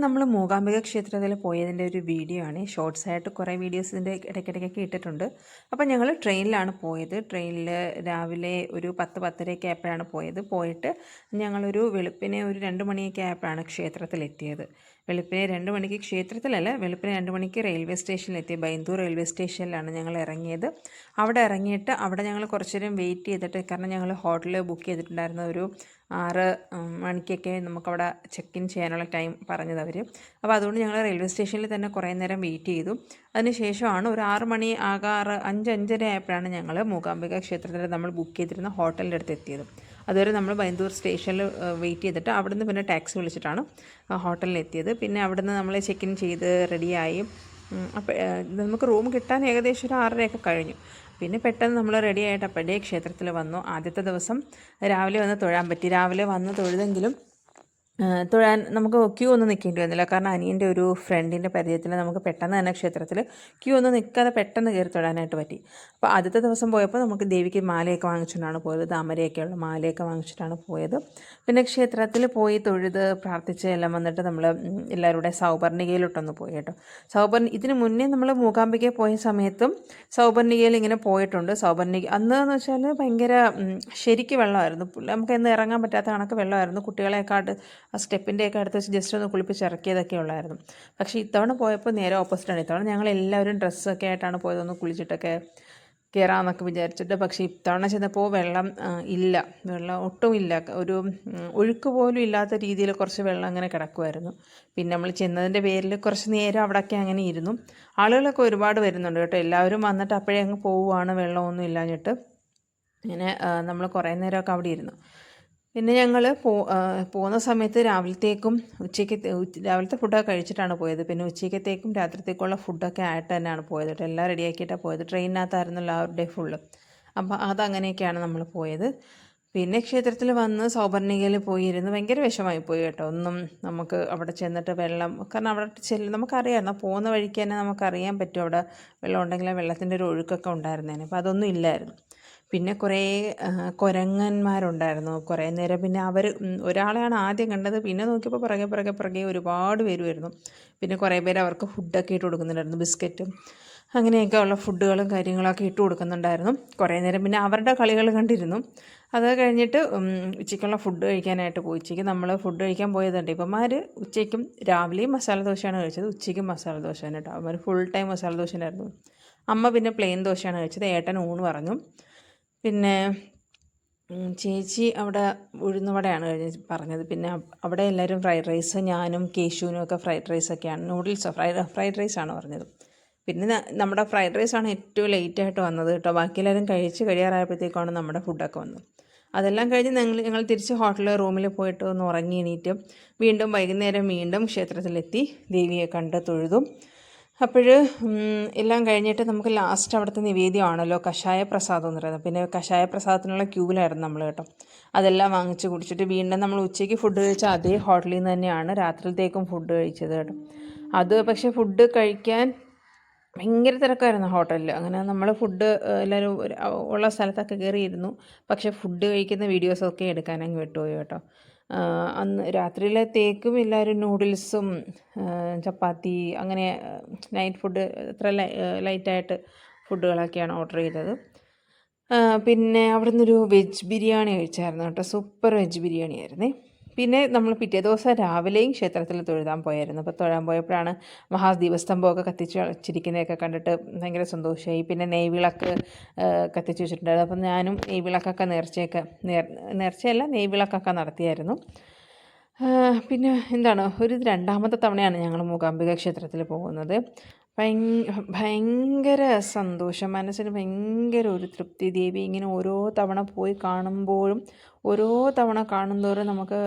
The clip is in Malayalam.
നമ്മൾ മൂകാംബിക ക്ഷേത്രത്തിൽ പോയതിൻ്റെ ഒരു വീഡിയോ ആണ്. ഷോർട്സ് ആയിട്ട് കുറേ വീഡിയോസ് ഇതിൻ്റെ ഇടയ്ക്കിടയ്ക്കൊക്കെ ഇട്ടിട്ടുണ്ട്. അപ്പോൾ ഞങ്ങൾ ട്രെയിനിലാണ് പോയത്. ട്രെയിനിൽ രാവിലെ ഒരു 10-10:30 ആയപ്പോഴാണ് പോയത്. പോയിട്ട് ഞങ്ങളൊരു വെളുപ്പിനെ ഒരു 2 മണിയൊക്കെ ആയപ്പോഴാണ് ക്ഷേത്രത്തിലെത്തിയത്. വെളുപ്പിനെ 2 മണിക്ക് ക്ഷേത്രത്തിലല്ല, വെളുപ്പിനെ 2 മണിക്ക് റെയിൽവേ സ്റ്റേഷനിലെത്തി. ബൈന്ദൂർ റെയിൽവേ സ്റ്റേഷനിലാണ് ഞങ്ങൾ ഇറങ്ങിയത്. അവിടെ ഇറങ്ങിയിട്ട് അവിടെ ഞങ്ങൾ കുറച്ച് നേരം വെയിറ്റ് ചെയ്തിട്ട്, കാരണം ഞങ്ങൾ ഹോട്ടൽ ബുക്ക് ചെയ്തിട്ടുണ്ടായിരുന്ന ഒരു 6 മണിക്കൊക്കെ നമുക്കവിടെ ചെക്ക് ഇൻ ചെയ്യാനുള്ള ടൈം പറഞ്ഞത് അവർ. അപ്പോൾ അതുകൊണ്ട് ഞങ്ങൾ റെയിൽവേ സ്റ്റേഷനിൽ തന്നെ കുറേ നേരം വെയിറ്റ് ചെയ്തു. അതിനുശേഷമാണ് ഒരു 6 മണി ആകാറ് 5-5:30 ആയപ്പോഴാണ് ഞങ്ങൾ മൂകാംബിക ക്ഷേത്രത്തിൽ നമ്മൾ ബുക്ക് ചെയ്തിരുന്ന ഹോട്ടലിൻ്റെ അടുത്ത് എത്തിയത്. അതുവരെ നമ്മൾ ബൈന്ദൂർ സ്റ്റേഷനിൽ വെയിറ്റ് ചെയ്തിട്ട് അവിടുന്ന് പിന്നെ ടാക്സി വിളിച്ചിട്ടാണ് ഹോട്ടലിൽ എത്തിയത്. പിന്നെ അവിടുന്ന് നമ്മൾ ചെക്ക് ഇൻ ചെയ്ത് റെഡിയായി. അപ്പോൾ നമുക്ക് റൂം കിട്ടാൻ ഏകദേശം ഒരു 6:30 കഴിഞ്ഞു. പിന്നെ പെട്ടെന്ന് നമ്മൾ റെഡി ആയിട്ട് അപ്പോഴേ ക്ഷേത്രത്തിൽ വന്നു. ആദ്യത്തെ ദിവസം രാവിലെ വന്ന് തൊഴാൻ പറ്റി. രാവിലെ വന്ന് തൊഴുതെങ്കിലും തൊഴാൻ നമുക്ക് ക്യൂ ഒന്നും നിൽക്കേണ്ടി വന്നില്ല. കാരണം അനിയൻ്റെ ഒരു ഫ്രണ്ടിൻ്റെ പരിചയത്തിൽ നമുക്ക് പെട്ടെന്ന് തന്നെ ക്ഷേത്രത്തിൽ ക്യൂ ഒന്നും നിൽക്കാതെ പെട്ടെന്ന് കയറി തൊഴാനായിട്ട് പറ്റി. അപ്പോൾ ആദ്യത്തെ ദിവസം പോയപ്പോൾ നമുക്ക് ദേവിക്ക് മാലയൊക്കെ വാങ്ങിച്ചിട്ടാണ് പോയത്. താമരയൊക്കെയുള്ള മാലയൊക്കെ വാങ്ങിച്ചിട്ടാണ് പോയത്. പിന്നെ ക്ഷേത്രത്തിൽ പോയി തൊഴുത് പ്രാർത്ഥിച്ച് എല്ലാം വന്നിട്ട് നമ്മൾ എല്ലാവരുടെ സൗപർണികയിലോട്ടൊന്ന് പോയി കേട്ടോ. ഇതിന് മുന്നേ നമ്മൾ മൂകാംബികയിൽ പോയ സമയത്തും സൗപർണികയിൽ ഇങ്ങനെ പോയിട്ടുണ്ട്. സൗപർണിക അന്നെന്ന് വെച്ചാൽ ഭയങ്കര ശരിക്ക് വെള്ളമായിരുന്നു. നമുക്ക് എന്ന് ഇറങ്ങാൻ പറ്റാത്ത കണക്ക് വെള്ളമായിരുന്നു. കുട്ടികളെക്കാട്ട് ആ സ്റ്റെപ്പിൻ്റെയൊക്കെ അടുത്ത് വെച്ച് ജസ്റ്റ് ഒന്ന് കുളിപ്പിച്ചിറക്കിയതൊക്കെ ഉള്ളായിരുന്നു. പക്ഷേ ഇത്തവണ പോയപ്പോൾ നേരെ ഓപ്പോസിറ്റാണ്. ഇത്തവണ ഞങ്ങൾ എല്ലാവരും ഡ്രസ്സൊക്കെ ആയിട്ടാണ് പോയത്, ഒന്ന് കുളിച്ചിട്ടൊക്കെ കയറാമെന്നൊക്കെ വിചാരിച്ചിട്ട്. പക്ഷേ ഇത്തവണ ചെന്നപ്പോൾ വെള്ളം ഇല്ല, വെള്ളം ഒട്ടും ഇല്ല. ഒരു ഒഴുക്ക് പോലും ഇല്ലാത്ത രീതിയിൽ കുറച്ച് വെള്ളം അങ്ങനെ കിടക്കുമായിരുന്നു. പിന്നെ നമ്മൾ ചെന്നതിൻ്റെ പേരിൽ കുറച്ച് നേരം അവിടെയൊക്കെ അങ്ങനെ ഇരുന്നു. ആളുകളൊക്കെ ഒരുപാട് വരുന്നുണ്ട് കേട്ടോ. എല്ലാവരും വന്നിട്ട് അപ്പോഴേ അങ്ങ് പോവുകയാണ്, വെള്ളമൊന്നും ഇല്ലാഞ്ഞിട്ട്. ഇങ്ങനെ നമ്മൾ കുറേ നേരമൊക്കെ അവിടെ ഇരുന്നു. പിന്നെ ഞങ്ങൾ പോകുന്ന സമയത്ത് രാവിലത്തേക്കും രാവിലത്തെ ഫുഡൊക്കെ കഴിച്ചിട്ടാണ് പോയത്. പിന്നെ ഉച്ചയ്ക്കത്തേക്കും രാത്രിത്തേക്കുള്ള ഫുഡൊക്കെ ആയിട്ട് തന്നെയാണ് പോയത് കേട്ടോ. എല്ലാം റെഡിയാക്കിയിട്ടാണ് പോയത്. ട്രെയിനിനകത്തായിരുന്നല്ലോ ആ ഒരു ഡേ ഫുള്ള്. അപ്പോൾ അതങ്ങനെയൊക്കെയാണ് നമ്മൾ പോയത്. പിന്നെ ക്ഷേത്രത്തിൽ വന്ന് സൗപർണികയിൽ പോയിരുന്നു. ഭയങ്കര വിഷമമായി പോയി കേട്ടോ. ഒന്നും നമുക്ക് അവിടെ ചെന്നിട്ട് വെള്ളം, കാരണം അവിടെ നമുക്കറിയാമായിരുന്നു, പോകുന്ന വഴിക്ക് തന്നെ നമുക്കറിയാൻ പറ്റും അവിടെ വെള്ളം ഉണ്ടെങ്കിൽ ആ വെള്ളത്തിൻ്റെ ഒരു ഒഴുക്കൊക്കെ ഉണ്ടായിരുന്നേനെ. അപ്പോൾ അതൊന്നും ഇല്ലായിരുന്നു. പിന്നെ കുറേ കുരങ്ങന്മാരുണ്ടായിരുന്നു കുറേ നേരം. പിന്നെ അവർ ഒരാളെയാണ് ആദ്യം കണ്ടത്. പിന്നെ നോക്കിയപ്പോൾ പുറകെ ഒരുപാട് പേര് വരുന്നു. പിന്നെ കുറേ പേര് അവർക്ക് ഫുഡൊക്കെ ഇട്ട് കൊടുക്കുന്നുണ്ടായിരുന്നു, ബിസ്ക്കറ്റും അങ്ങനെയൊക്കെ ഉള്ള ഫുഡുകളും കാര്യങ്ങളൊക്കെ ഇട്ട് കൊടുക്കുന്നുണ്ടായിരുന്നു കുറേ നേരം. പിന്നെ അവരുടെ കളികൾ കണ്ടിരുന്നു. അത് കഴിഞ്ഞിട്ട് ഉച്ചയ്ക്കുള്ള ഫുഡ് കഴിക്കാനായിട്ട് പോയി. ഉച്ചയ്ക്ക് നമ്മൾ ഫുഡ് കഴിക്കാൻ പോയതുണ്ട്. ഇപ്പന്മാർ ഉച്ചയ്ക്കും രാവിലെയും മസാല ദോശയാണ് കഴിച്ചത്, ഉച്ചയ്ക്കും മസാല ദോശയാണ് കേട്ടോ. അവന്മാർ ഫുൾ ടൈം മസാല ദോശയായിരുന്നു. അമ്മ പിന്നെ പ്ലെയിൻ ദോശയാണ് കഴിച്ചത്. ഏട്ടൻ ഊണ് പറഞ്ഞു. പിന്നെ ചേച്ചി അവിടെ ഉഴുന്നുവടയാണ് പറഞ്ഞത്. പിന്നെ അവിടെ എല്ലാവരും ഫ്രൈഡ് റൈസ്, ഞാനും കേശുവിനും ഒക്കെ ഫ്രൈഡ് റൈസൊക്കെയാണ്, നൂഡിൽസോ ഫ്രൈഡ് റൈസാണ് പറഞ്ഞത്. പിന്നെ നമ്മുടെ ഫ്രൈഡ് റൈസാണ് ഏറ്റവും ലേറ്റായിട്ട് വന്നത് കേട്ടോ. ബാക്കി എല്ലാവരും കഴിയാറായപ്പോഴത്തേക്കാണ് നമ്മുടെ ഫുഡൊക്കെ വന്നത്. അതെല്ലാം കഴിഞ്ഞ് ഞങ്ങൾ തിരിച്ച് ഹോട്ടലിൽ റൂമിൽ പോയിട്ട് ഒന്ന് ഉറങ്ങി എണീറ്റ് വീണ്ടും വൈകുന്നേരം വീണ്ടും ക്ഷേത്രത്തിലെത്തി ദേവിയെ കണ്ട് തൊഴുതു. അപ്പോൾ എല്ലാം കഴിഞ്ഞിട്ട് നമുക്ക് ലാസ്റ്റ് അവിടുത്തെ നിവേദ്യമാണല്ലോ കഷായ പ്രസാദം എന്ന് പറയുന്നത്. പിന്നെ കഷായ പ്രസാദത്തിനുള്ള ക്യൂവിലായിരുന്നു നമ്മൾ കേട്ടോ. അതെല്ലാം വാങ്ങിച്ച് കുടിച്ചിട്ട് വീണ്ടും നമ്മൾ ഉച്ചയ്ക്ക് ഫുഡ് കഴിച്ച അതേ ഹോട്ടലിൽ നിന്ന് തന്നെയാണ് രാത്രിയിലത്തേക്കും ഫുഡ് കഴിച്ചത് കേട്ടോ. അത് പക്ഷേ ഫുഡ് കഴിക്കാൻ ഭയങ്കര തിരക്കായിരുന്നു ഹോട്ടലിൽ. അങ്ങനെ നമ്മൾ ഫുഡ് എല്ലാവരും ഉള്ള സ്ഥലത്തൊക്കെ കയറിയിരുന്നു. പക്ഷേ ഫുഡ് കഴിക്കുന്ന വീഡിയോസൊക്കെ എടുക്കാനങ്ങ് വിട്ടുപോയി കേട്ടോ. അന്ന് രാത്രിയിലത്തേക്കും എല്ലാവരും നൂഡിൽസും ചപ്പാത്തി അങ്ങനെ നൈറ്റ് ഫുഡ് അത്ര ലൈറ്റായിട്ട് ഫുഡുകളൊക്കെയാണ് ഓർഡർ ചെയ്തത്. പിന്നെ അവിടെ നിന്നൊരു വെജ് ബിരിയാണി കഴിച്ചായിരുന്നു കേട്ടോ. സൂപ്പർ വെജ് ബിരിയാണി ആയിരുന്നേ. പിന്നെ നമ്മൾ പിറ്റേ ദിവസം രാവിലെയും ക്ഷേത്രത്തിൽ തൊഴുതാൻ പോയായിരുന്നു. അപ്പോൾ തൊഴാൻ പോയപ്പോഴാണ് മഹാദീപസ്തംഭമൊക്കെ കത്തിച്ച് വെച്ചിരിക്കുന്നതൊക്കെ കണ്ടിട്ട് ഭയങ്കര സന്തോഷമായി. പിന്നെ നെയ്വിളക്ക് കത്തിച്ച് വെച്ചിട്ടുണ്ടായിരുന്നു. അപ്പം ഞാനും നെയ്വിളക്കൊക്കെ നേർച്ചയല്ല നെയ്വിളക്കൊക്കെ നടത്തിയായിരുന്നു. പിന്നെ എന്താണ്, ഒരു 2ാമത്തെ തവണയാണ് ഞങ്ങൾ മൂകാംബിക ക്ഷേത്രത്തിൽ പോകുന്നത്. ഭയങ്കര സന്തോഷം, മനസ്സിന് ഭയങ്കര ഒരു തൃപ്തി. ദേവി ഇങ്ങനെ ഓരോ തവണ പോയി കാണുമ്പോഴും ഓരോ തവണ കാണുന്തോറും നമുക്ക്